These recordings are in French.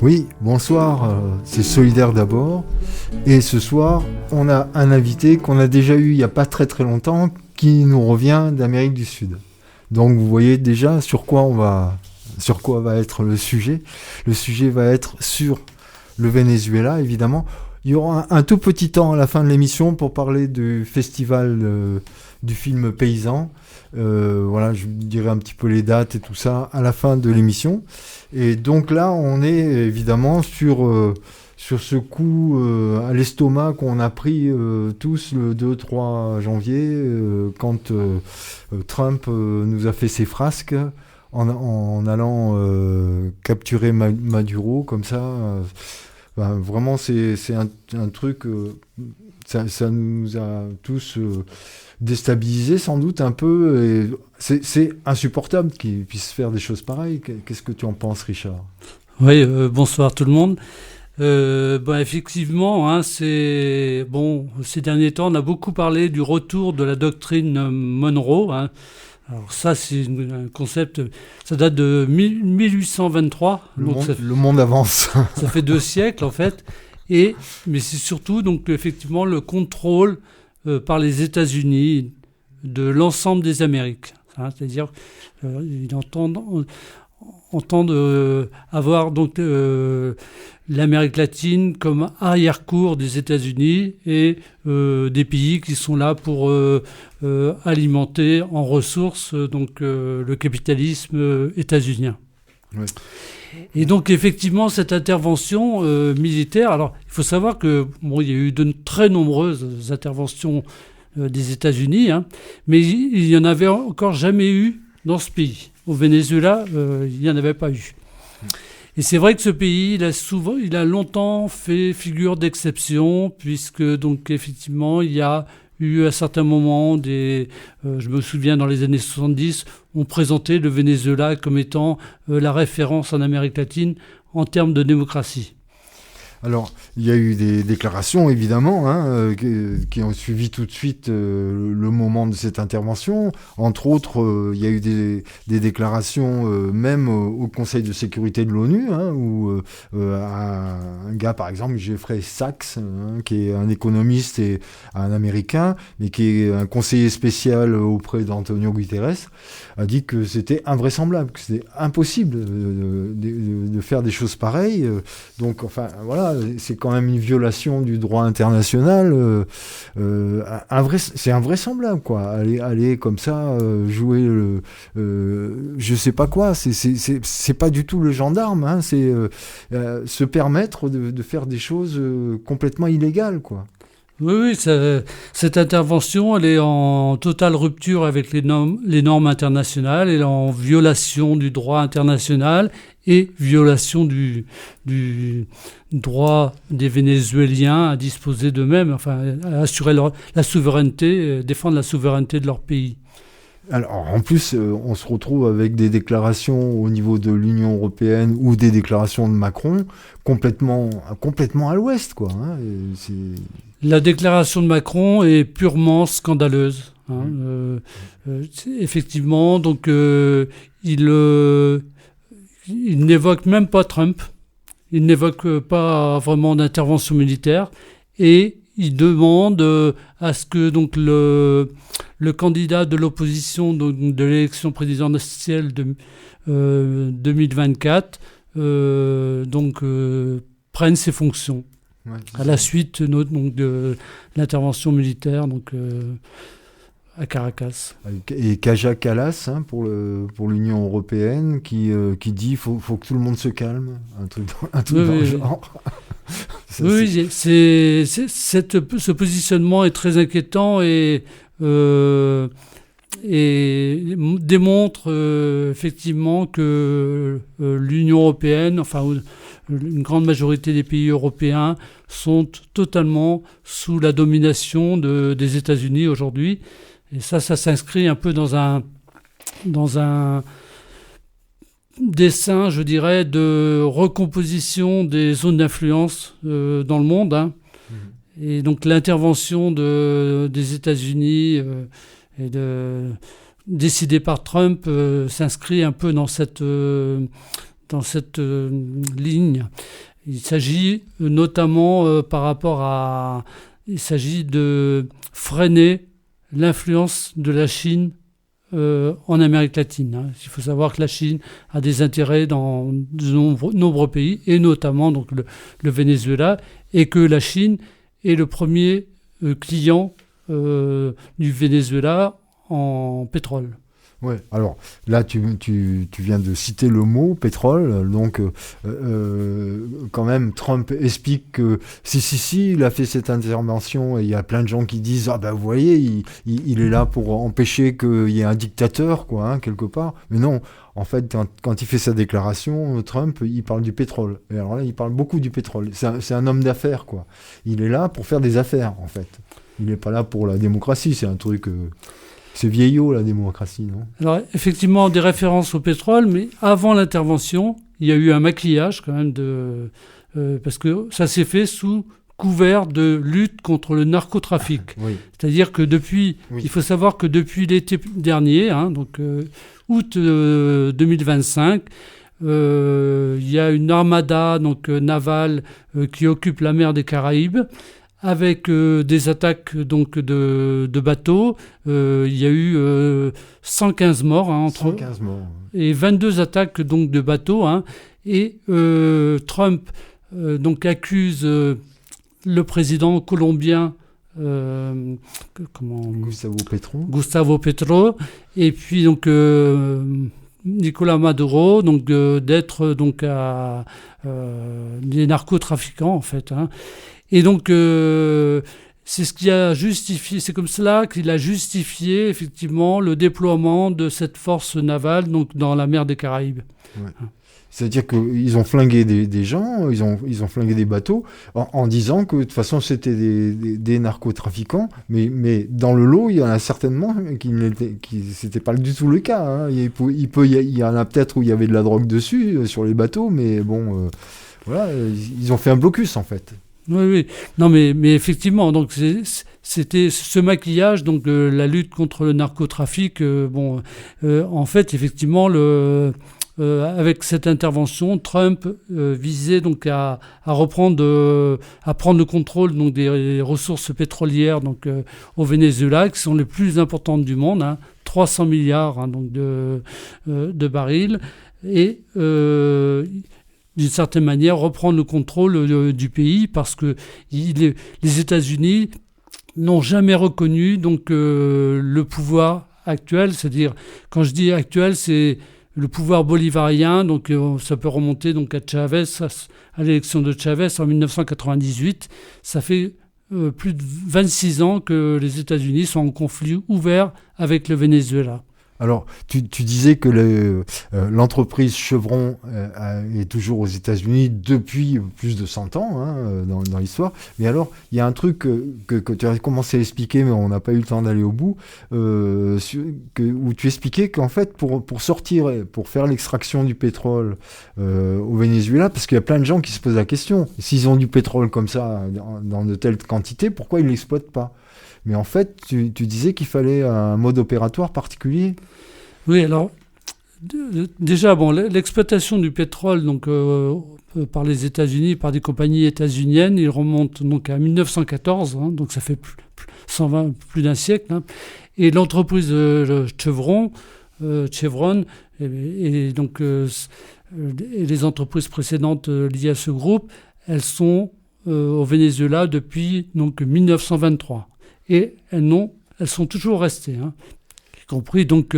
Oui, bonsoir, c'est Solidaire d'abord. Et ce soir, on a un invité qu'on a déjà eu il n'y a pas très très longtemps, qui nous revient d'Amérique du Sud. Donc vous voyez déjà sur quoi va être le sujet. Le sujet va être sur le Venezuela, évidemment. Il y aura un tout petit temps à la fin de l'émission pour parler du festival du film Paysan. Voilà, je vous dirai un petit peu les dates et tout ça à la fin de l'émission. Et donc là, on est évidemment sur ce coup à l'estomac qu'on a pris tous le 2-3 janvier quand Trump nous a fait ses frasques en allant capturer Maduro comme ça. Vraiment, c'est un truc... ça nous a tous déstabilisés sans doute un peu. Et c'est insupportable qu'ils puissent faire des choses pareilles. Qu'est-ce que tu en penses, Richard ? Oui, bonsoir tout le monde. Effectivement, ces derniers temps, on a beaucoup parlé du retour de la doctrine Monroe. Alors ça, c'est un concept, ça date de 1823. Le monde avance. Ça fait 2 siècles en fait. Mais c'est surtout donc effectivement le contrôle par les États-Unis de l'ensemble des Amériques. C'est-à-dire, ils entendent avoir donc l'Amérique latine comme arrière-cour des États-Unis et des pays qui sont là pour alimenter en ressources le capitalisme états-unien. Oui. Et donc effectivement cette intervention militaire, alors il faut savoir que il y a eu de très nombreuses interventions des États-Unis, mais il n'y en avait encore jamais eu dans ce pays. Au Venezuela, il n'y en avait pas eu. Et c'est vrai que ce pays, il a longtemps fait figure d'exception, puisque donc effectivement il y a eu à certains moments je me souviens dans les années 70, on présentait le Venezuela comme étant la référence en Amérique latine en termes de démocratie. Alors, il y a eu des déclarations, évidemment, qui ont suivi tout de suite le moment de cette intervention. Entre autres, il y a eu des déclarations même au Conseil de sécurité de l'ONU, où un gars, par exemple, Jeffrey Sachs, qui est un économiste et un Américain, mais qui est un conseiller spécial auprès d'Antonio Guterres, a dit que c'était invraisemblable, que c'était impossible de faire des choses pareilles. Donc, enfin, voilà. C'est quand même une violation du droit international. C'est invraisemblable, quoi. Aller comme ça, jouer je sais pas quoi. C'est pas du tout le gendarme. C'est se permettre de faire des choses complètement illégales, quoi. Oui, cette intervention, elle est en totale rupture avec les normes internationales, elle est en violation du droit international et violation du droit des Vénézuéliens à disposer d'eux-mêmes, à assurer la souveraineté, défendre la souveraineté de leur pays. Alors, en plus, on se retrouve avec des déclarations au niveau de l'Union européenne ou des déclarations de Macron complètement à l'ouest, quoi. La déclaration de Macron est purement scandaleuse. Effectivement, donc il n'évoque même pas Trump. Il n'évoque pas vraiment d'intervention militaire et il demande à ce que donc le candidat de l'opposition de l'élection présidentielle de 2024 prenne ses fonctions à la suite de l'intervention militaire à Caracas. Et Kaja Kallas pour l'Union européenne qui dit faut que tout le monde se calme, un truc dans le genre. Oui, ce positionnement est très inquiétant et démontre effectivement que l'Union européenne, une grande majorité des pays européens sont totalement sous la domination des États-Unis aujourd'hui. Et ça s'inscrit un peu dans un dessin, je dirais, de recomposition des zones d'influence dans le monde. Et donc l'intervention des États-Unis décidée par Trump s'inscrit un peu dans dans cette ligne. Il s'agit notamment par rapport à... Il s'agit de freiner l'influence de la Chine en Amérique latine. Il faut savoir que la Chine a des intérêts dans de nombreux pays, et notamment donc, le Venezuela, et que la Chine est le premier client du Venezuela en pétrole. Ouais, alors là tu viens de citer le mot pétrole, donc quand même Trump explique que si il a fait cette intervention, et il y a plein de gens qui disent vous voyez il est là pour empêcher qu'il y ait un dictateur quoi quelque part, mais non, en fait quand il fait sa déclaration, Trump il parle du pétrole, et alors là il parle beaucoup du pétrole, c'est un homme d'affaires quoi, il est là pour faire des affaires en fait, il n'est pas là pour la démocratie, c'est un truc... C'est vieillot, la démocratie, non? Alors, effectivement, des références au pétrole, mais avant l'intervention, il y a eu un maquillage, quand même, parce que ça s'est fait sous couvert de lutte contre le narcotrafic. Oui. C'est-à-dire que il faut savoir que depuis l'été dernier, donc août 2025, il y a une armada navale qui occupe la mer des Caraïbes, avec des attaques donc de bateaux. Il y a eu 115 morts, 115 morts. Et 22 attaques donc de bateaux. Et Trump donc accuse le président colombien Gustavo Petro, et puis donc Nicolas Maduro, donc d'être donc des narcotrafiquants en fait. Et donc, c'est ce qui a justifié, c'est comme cela qu'il a justifié effectivement le déploiement de cette force navale donc, dans la mer des Caraïbes. Ouais. C'est-à-dire qu'ils ont flingué des gens, ils ont flingué des bateaux, en disant que de toute façon c'était des narcotrafiquants, mais dans le lot, il y en a certainement qui c'était pas du tout le cas. Il y en a peut-être où il y avait de la drogue dessus, sur les bateaux, mais bon, voilà, ils ont fait un blocus en fait. Oui. Non, mais effectivement, donc c'était ce maquillage, donc la lutte contre le narcotrafic. En fait, effectivement, avec cette intervention, Trump visait donc à reprendre, à prendre le contrôle donc des ressources pétrolières donc au Venezuela, qui sont les plus importantes du monde, 300 milliards donc de barils, et d'une certaine manière, reprendre le contrôle du pays, parce que les États-Unis n'ont jamais reconnu donc, le pouvoir actuel. C'est-à-dire, quand je dis actuel, c'est le pouvoir bolivarien. Donc, ça peut remonter donc, à Chavez, à l'élection de Chavez en 1998. Ça fait plus de 26 ans que les États-Unis sont en conflit ouvert avec le Venezuela. Alors, tu disais que l'entreprise Chevron est toujours aux États-Unis depuis plus de 100 ans dans l'histoire. Mais alors, il y a un truc que tu as commencé à expliquer, mais on n'a pas eu le temps d'aller au bout, où tu expliquais qu'en fait, pour faire l'extraction du pétrole au Venezuela, parce qu'il y a plein de gens qui se posent la question, s'ils ont du pétrole comme ça, dans de telles quantités, pourquoi ils ne l'exploitent pas ? Mais en fait, tu disais qu'il fallait un mode opératoire particulier. Oui, alors, déjà, l'exploitation du pétrole donc, par les États-Unis, par des compagnies états-uniennes, il remonte donc à 1914, donc ça fait plus d'un siècle. Et l'entreprise Chevron, et donc et les entreprises précédentes liées à ce groupe, elles sont au Venezuela depuis donc 1923. Et elles sont toujours restées. Y compris donc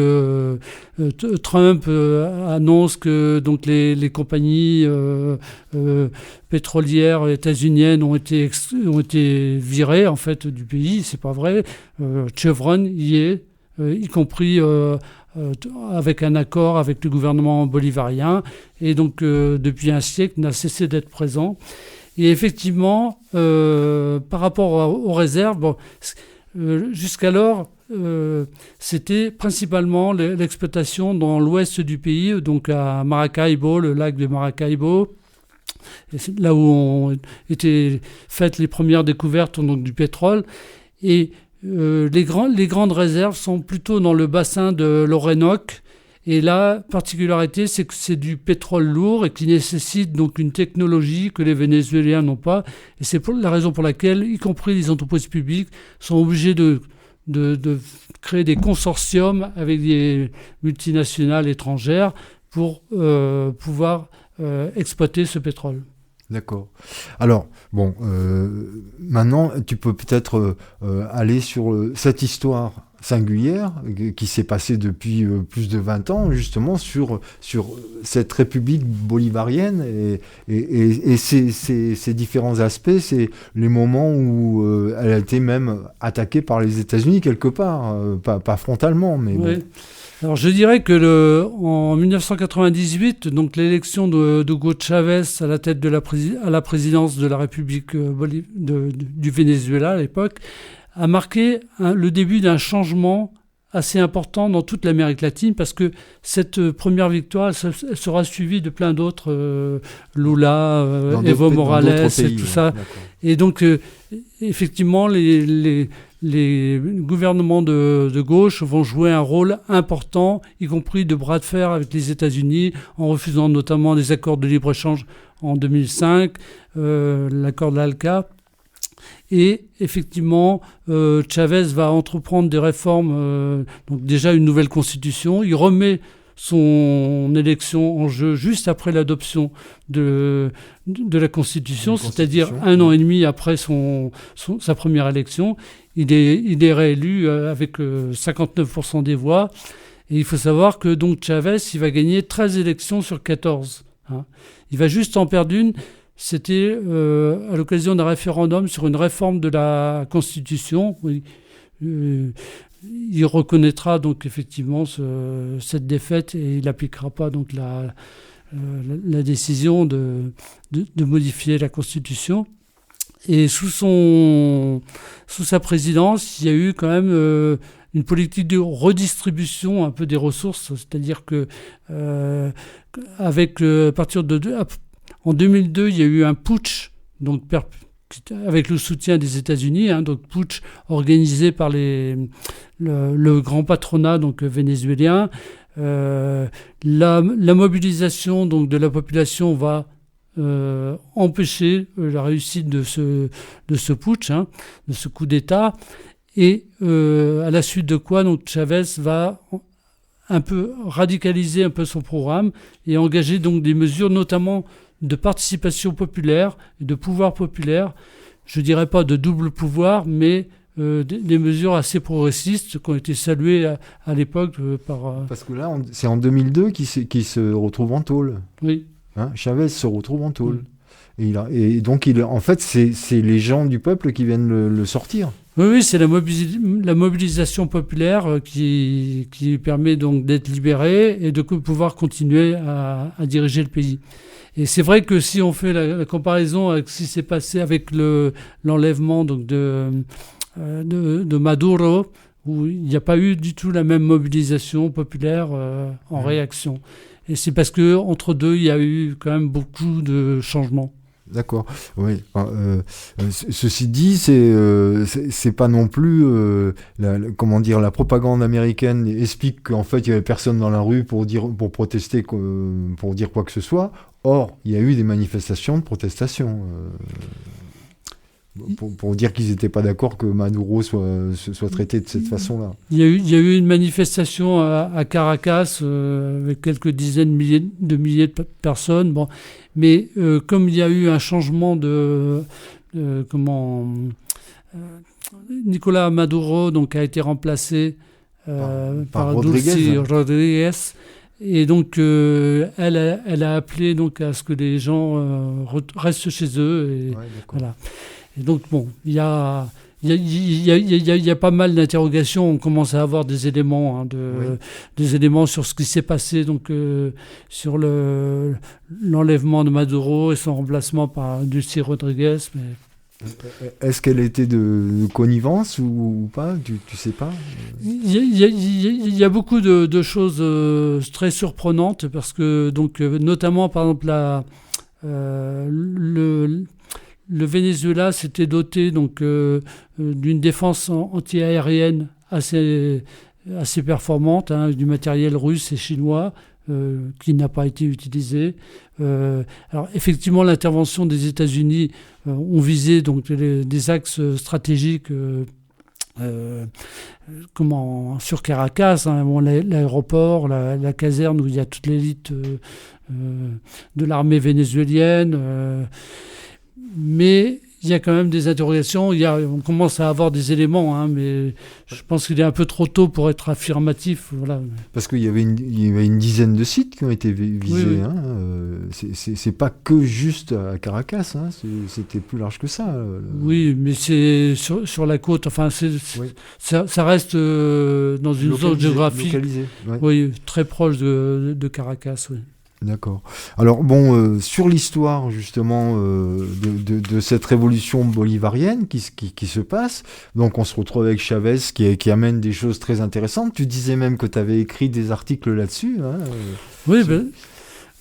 Trump annonce que donc les compagnies pétrolières états-uniennes ont été virées en fait du pays. C'est pas vrai. Chevron y est, y compris avec un accord avec le gouvernement bolivarien, et donc depuis un siècle n'a cessé d'être présent. Et effectivement, par rapport aux réserves, jusqu'alors, c'était principalement l'exploitation dans l'ouest du pays, donc à Maracaibo, le lac de Maracaibo, là où ont été faites les premières découvertes donc, du pétrole. Et les grandes réserves sont plutôt dans le bassin de l'Orénoque Et la particularité, c'est que c'est du pétrole lourd et qui nécessite donc une technologie que les Vénézuéliens n'ont pas. Et c'est la raison pour laquelle, y compris les entreprises publiques, sont obligées de créer des consortiums avec des multinationales étrangères pour pouvoir exploiter ce pétrole. D'accord. Alors, bon, maintenant, tu peux peut-être aller sur cette histoire singulière qui s'est passée depuis plus de 20 ans, justement, sur cette République bolivarienne et ces différents aspects. C'est les moments où elle a été même attaquée par les États-Unis, quelque part, pas frontalement, mais Oui. bon. Alors je dirais que en 1998, donc l'élection d'Hugo Chavez à la tête à la présidence de la République du Venezuela à l'époque a marqué le début d'un changement assez important dans toute l'Amérique latine parce que cette première victoire elle sera suivie de plein d'autres, Lula, Evo Morales, pays, tout ça. D'accord. Et donc effectivement les gouvernements de gauche vont jouer un rôle important, y compris de bras de fer avec les États-Unis, en refusant notamment des accords de libre-échange en 2005, l'accord de l'ALCA. Et effectivement, Chavez va entreprendre des réformes, donc déjà une nouvelle constitution. Il remet son élection en jeu juste après l'adoption de la Constitution, c'est-à-dire un an et demi après sa première élection. Il est réélu avec 59% des voix. Et il faut savoir que donc Chavez, il va gagner 13 élections sur 14. Hein. Il va juste en perdre une. C'était à l'occasion d'un référendum sur une réforme de la Constitution. Il reconnaîtra donc effectivement cette défaite et il n'appliquera pas donc la décision de modifier la Constitution. Et sous sa présidence, il y a eu quand même une politique de redistribution un peu des ressources, c'est-à-dire que à partir en 2002, il y a eu un putsch, donc avec le soutien des États-Unis, donc putsch organisé par le grand patronat donc vénézuélien. La mobilisation donc de la population va empêcher la réussite de ce putsch, de ce coup d'État, et à la suite de quoi donc Chavez va un peu radicaliser un peu son programme et engager donc des mesures notamment de participation populaire et de pouvoir populaire, je dirais pas de double pouvoir, mais des mesures assez progressistes qui ont été saluées à l'époque par... Parce que là, c'est en 2002 qu'il se retrouve en tôle. Oui. Chavez se retrouve en tôle. Et donc, en fait, c'est les gens du peuple qui viennent le sortir. Oui, c'est la mobilisation populaire qui permet donc d'être libéré et de pouvoir continuer à diriger le pays. Et c'est vrai que si on fait la comparaison avec ce qui s'est passé avec l'enlèvement donc de Maduro, où il n'y a pas eu du tout la même mobilisation populaire en réaction. Et c'est parce que entre deux, il y a eu quand même beaucoup de changements. D'accord. Oui. Ceci dit, c'est pas non plus la propagande américaine explique qu'en fait il y avait personne dans la rue pour protester, pour dire quoi que ce soit. Or, il y a eu des manifestations de protestation pour dire qu'ils n'étaient pas d'accord que Maduro soit traité de cette façon-là. Il y a eu une manifestation à Caracas avec quelques dizaines de milliers de personnes. Bon, mais comme il y a eu un changement Nicolas Maduro donc a été remplacé par Dulcy Rodriguez. Et donc, elle a appelé donc à ce que les gens restent chez eux. Et, voilà. Et donc, bon, il y a pas mal d'interrogations. On commence à avoir des éléments, des éléments sur ce qui s'est passé, donc sur l'enlèvement de Maduro et son remplacement par Dulcy Rodriguez. Mais... Est-ce qu'elle était de connivence ou pas? Tu sais pas? Il y a beaucoup de choses très surprenantes parce que, donc, notamment, par exemple, le Venezuela s'était doté donc d'une défense anti-aérienne assez assez performante, du matériel russe et chinois qui n'a pas été utilisé. Alors effectivement, l'intervention des États-Unis ont visé donc des axes stratégiques sur Caracas, l'aéroport, la caserne où il y a toute l'élite de l'armée vénézuélienne. Mais il y a quand même des interrogations. On commence à avoir des éléments, mais je pense qu'il est un peu trop tôt pour être affirmatif. Voilà. Parce qu'il y avait une dizaine de sites qui ont été visés. Oui. C'est pas que juste à Caracas, c'était plus large que ça. Oui, mais c'est sur la côte. Enfin, ça reste dans une zone géographique oui, très proche de Caracas. Oui. D'accord. Alors sur l'histoire justement de cette révolution bolivarienne qui se passe, donc on se retrouve avec Chavez qui amène des choses très intéressantes. Tu disais même que tu avais écrit des articles là-dessus. Oui,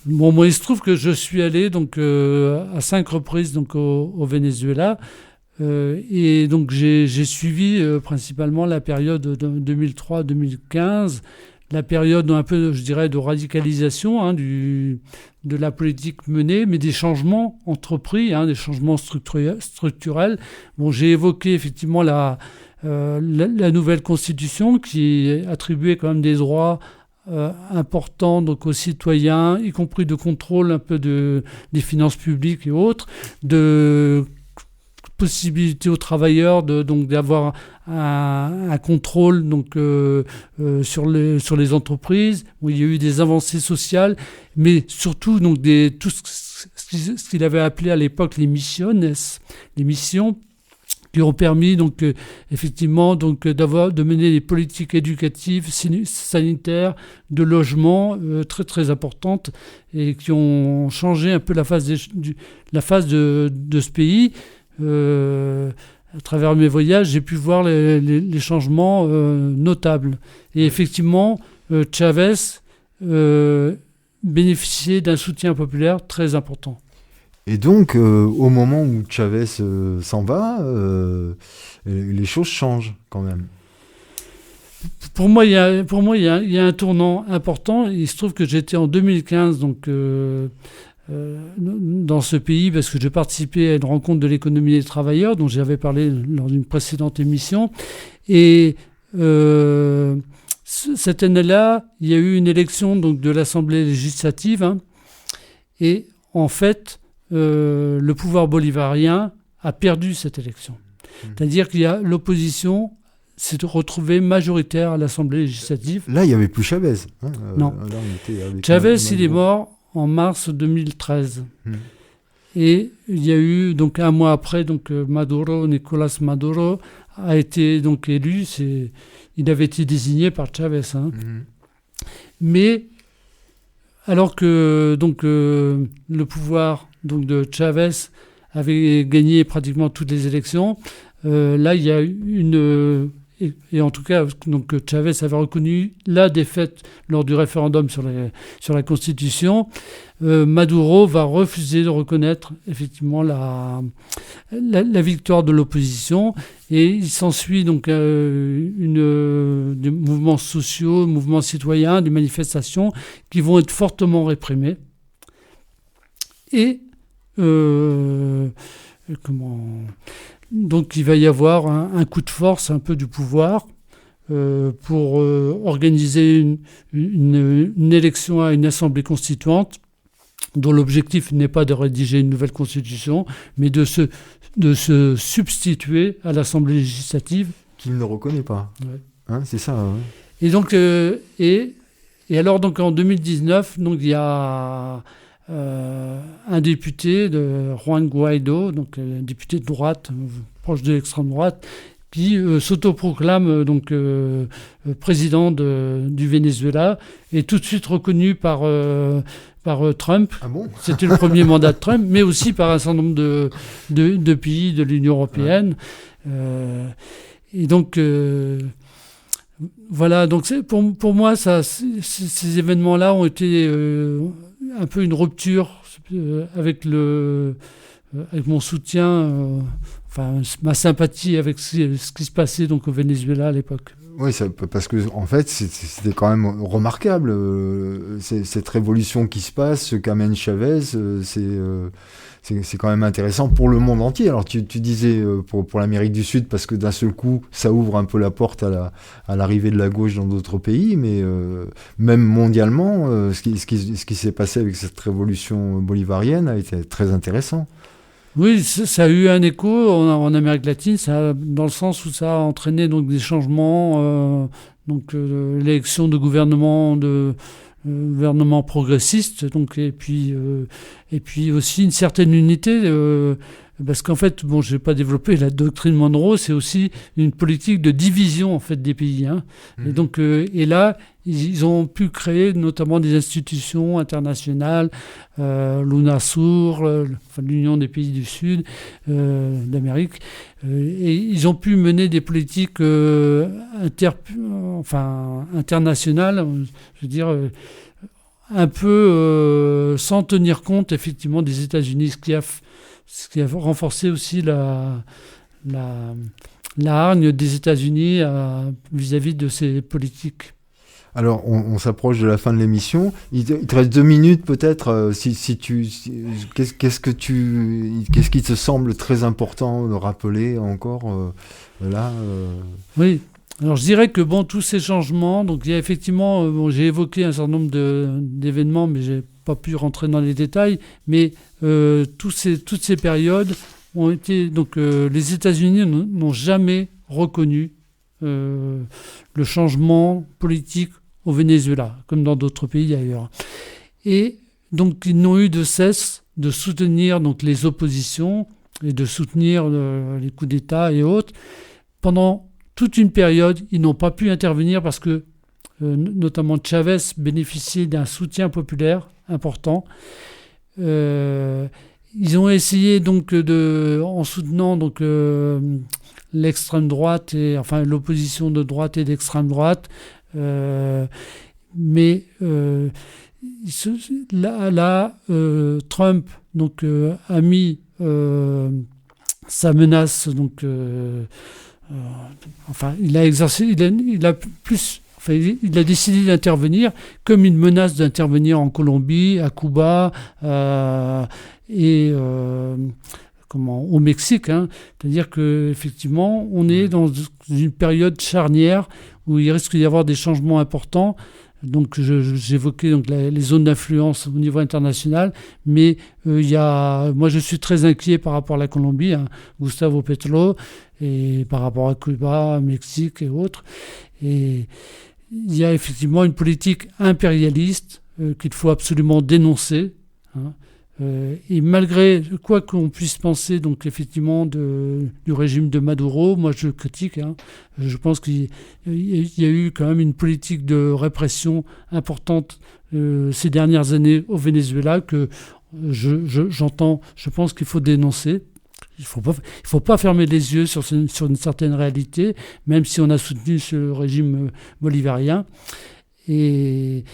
moi il se trouve que je suis allé donc à 5 reprises donc au Venezuela. Et donc j'ai suivi principalement la période de 2003-2015. La période un peu, je dirais, de radicalisation de la politique menée, mais des changements entrepris, des changements structurels. J'ai évoqué effectivement la nouvelle constitution qui attribuait quand même des droits importants donc aux citoyens, y compris de contrôle un peu des finances publiques et autres, de possibilité aux travailleurs donc d'avoir un contrôle donc sur les entreprises où il y a eu des avancées sociales, mais surtout donc tout ce qu'il avait appelé à l'époque les missions qui ont permis donc effectivement donc de mener des politiques éducatives, sanitaires, de logement très très importantes et qui ont changé un peu la face de ce pays. À travers mes voyages, j'ai pu voir les changements notables. Et effectivement, Chavez bénéficiait d'un soutien populaire très important. Et donc, au moment où Chavez s'en va, les choses changent quand même. Pour moi, il y a un tournant important. Il se trouve que j'étais en 2015, donc dans ce pays parce que j'ai participé à une rencontre de l'économie des travailleurs dont j'avais parlé lors d'une précédente émission. Et cette année-là, il y a eu une élection donc, de l'Assemblée législative. Et en fait, le pouvoir bolivarien a perdu cette élection. C'est-à-dire qu'il y a l'opposition s'est retrouvée majoritaire à l'Assemblée législative. Là, il n'y avait plus Chavez. Non. Là, on était avec Chavez, il est mort en mars 2013. Et il y a eu, donc un mois après, donc Nicolás Maduro a été donc élu. Il avait été désigné par Chavez. Mais alors que donc, le pouvoir donc, de Chavez avait gagné pratiquement toutes les élections, là il y a une... Et en tout cas, donc Chavez avait reconnu la défaite lors du référendum sur la Constitution. Maduro va refuser de reconnaître effectivement la victoire de l'opposition. Et il s'ensuit donc des mouvements sociaux, mouvements citoyens, des manifestations qui vont être fortement réprimés. Et donc il va y avoir un coup de force un peu du pouvoir pour organiser une élection à une assemblée constituante dont l'objectif n'est pas de rédiger une nouvelle constitution, mais de se substituer à l'assemblée législative. Qu'il ne reconnaît pas. Ouais. C'est ça. Ouais. Et donc, et alors donc en 2019, donc il y a un député de Juan Guaido, donc un député de droite, proche de l'extrême droite, qui s'autoproclame donc président du Venezuela, et tout de suite reconnu par Trump. Ah bon? C'était le premier mandat de Trump, mais aussi par un certain nombre de pays de l'Union européenne. Ouais. Et donc voilà, donc pour moi, ces événements-là ont été un peu une rupture avec mon soutien, ma sympathie avec ce qui se passait donc au Venezuela à l'époque. Oui, parce que en fait, c'était quand même remarquable cette révolution qui se passe, ce qu'amène Chavez. C'est quand même intéressant pour le monde entier. Alors tu disais pour l'Amérique du Sud parce que d'un seul coup, ça ouvre un peu la porte à l'arrivée de la gauche dans d'autres pays, mais même mondialement, ce qui s'est passé avec cette révolution bolivarienne a été très intéressant. Oui, ça a eu un écho en Amérique latine, dans le sens où ça a entraîné donc des changements, l'élection de gouvernements progressistes, donc et puis aussi une certaine unité. Parce qu'en fait, bon, je n'ai pas développé la doctrine Monroe, c'est aussi une politique de division en fait des pays. Hein. Et donc, et là, ils ont pu créer notamment des institutions internationales, l'UNASUR, l'Union des pays du Sud d'Amérique, et ils ont pu mener des politiques internationales, je veux dire. Un peu sans tenir compte effectivement des États-Unis, ce qui a renforcé aussi la hargne des États-Unis vis-à-vis de ces politiques. Alors, on s'approche de la fin de l'émission. Il te reste 2 minutes peut-être. Qu'est-ce qui te semble très important de rappeler encore là Oui. Alors je dirais que tous ces changements, donc il y a effectivement, j'ai évoqué un certain nombre d'événements, mais j'ai pas pu rentrer dans les détails, mais toutes ces périodes ont été, donc les États-Unis n'ont jamais reconnu le changement politique au Venezuela, comme dans d'autres pays ailleurs. Et donc ils n'ont eu de cesse de soutenir donc les oppositions et de soutenir les coups d'État et autres. Pendant toute une période, ils n'ont pas pu intervenir parce que, notamment Chavez, bénéficiait d'un soutien populaire important. Ils ont essayé donc en soutenant donc l'extrême droite l'opposition de droite et d'extrême droite, mais Trump donc a mis sa menace donc il a décidé d'intervenir comme une menace d'intervenir en Colombie, à Cuba et au Mexique. Hein. C'est-à-dire qu'effectivement, on est dans une période charnière où il risque d'y avoir des changements importants. Donc j'évoquais donc les zones d'influence au niveau international, mais moi je suis très inquiet par rapport à la Colombie, hein, Gustavo Petro, et par rapport à Cuba, Mexique et autres. Et il y a effectivement une politique impérialiste qu'il faut absolument dénoncer. Hein. Et malgré quoi qu'on puisse penser donc effectivement du régime de Maduro, moi je critique. Hein, je pense qu'il y a eu quand même une politique de répression importante ces dernières années au Venezuela que je pense qu'il faut dénoncer. Il faut pas fermer les yeux sur une certaine réalité, même si on a soutenu ce régime bolivarien. Et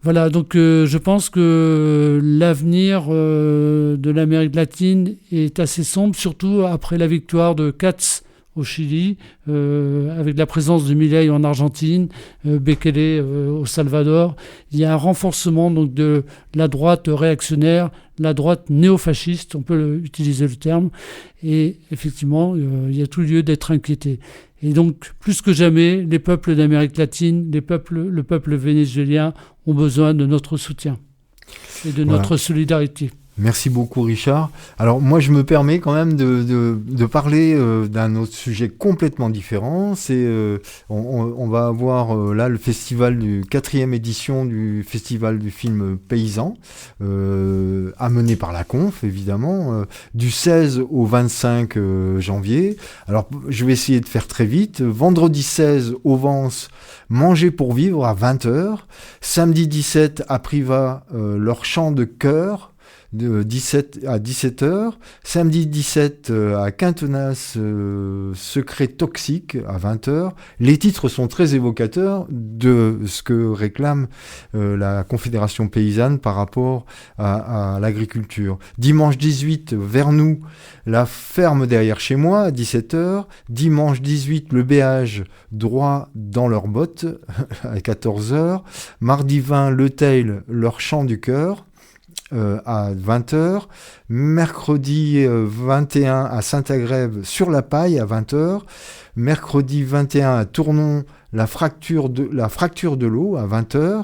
voilà, donc je pense que l'avenir de l'Amérique latine est assez sombre, surtout après la victoire de Katz au Chili, avec la présence de Milei en Argentine, Bekele au Salvador. Il y a un renforcement donc, de la droite réactionnaire, la droite néofasciste, on peut utiliser le terme, et effectivement, il y a tout lieu d'être inquiété. Et donc, plus que jamais, les peuples d'Amérique latine, le peuple vénézuélien ont besoin de notre soutien et de notre solidarité. Merci beaucoup Richard. Alors moi je me permets quand même de parler d'un autre sujet complètement différent. C'est on va avoir là le festival du 4e édition du festival du film paysan, amené par la Conf évidemment, du 16 au 25 janvier. Alors je vais essayer de faire très vite. Vendredi 16 au Vence, Manger pour vivre à 20h. Samedi 17 à Privas, leur chant de chœur. de 17 à 17h. Samedi 17 à Quintenas, secret toxique à 20h. Les titres sont très évocateurs de ce que réclame la Confédération paysanne par rapport à l'agriculture. Dimanche 18, Vernoux, la ferme derrière chez moi à 17h. Dimanche 18, le béage droit dans leurs bottes à 14h. Mardi 20, le tail, leur chant du cœur à 20h. Mercredi 21 à Saint-Agrève sur la paille à 20h. Mercredi 21 à Tournon, la fracture de l'eau à 20h.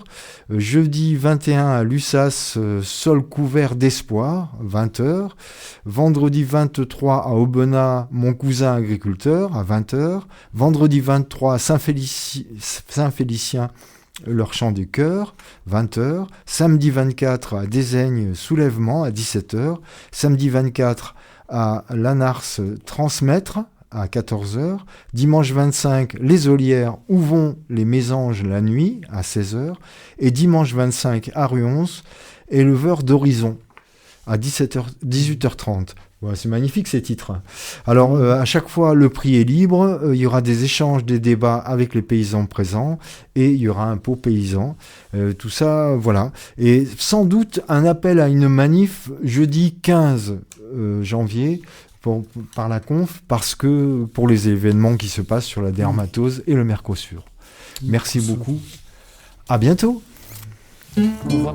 Jeudi 21 à Lussas, sol couvert d'espoir, 20h. Vendredi 23 à Aubenas, mon cousin agriculteur, à 20h. Vendredi 23 à Saint-Félicien, leur chant du cœur, 20h. Samedi 24 à Désaignes, soulèvement, à 17h. Samedi 24 à Lanars, transmettre, à 14h. Dimanche 25, les Olières, où vont les mésanges la nuit, à 16h. Et dimanche 25, à Ruons, éleveurs d'horizon, à 18h30. Ouais, c'est magnifique ces titres. Alors, à chaque fois, le prix est libre. Il y aura des échanges, des débats avec les paysans présents. Et il y aura un pot paysan. Tout ça, voilà. Et sans doute, un appel à une manif jeudi 15 janvier par la conf, parce que pour les événements qui se passent sur la dermatose et le Mercosur. Merci beaucoup. À bientôt. Au revoir.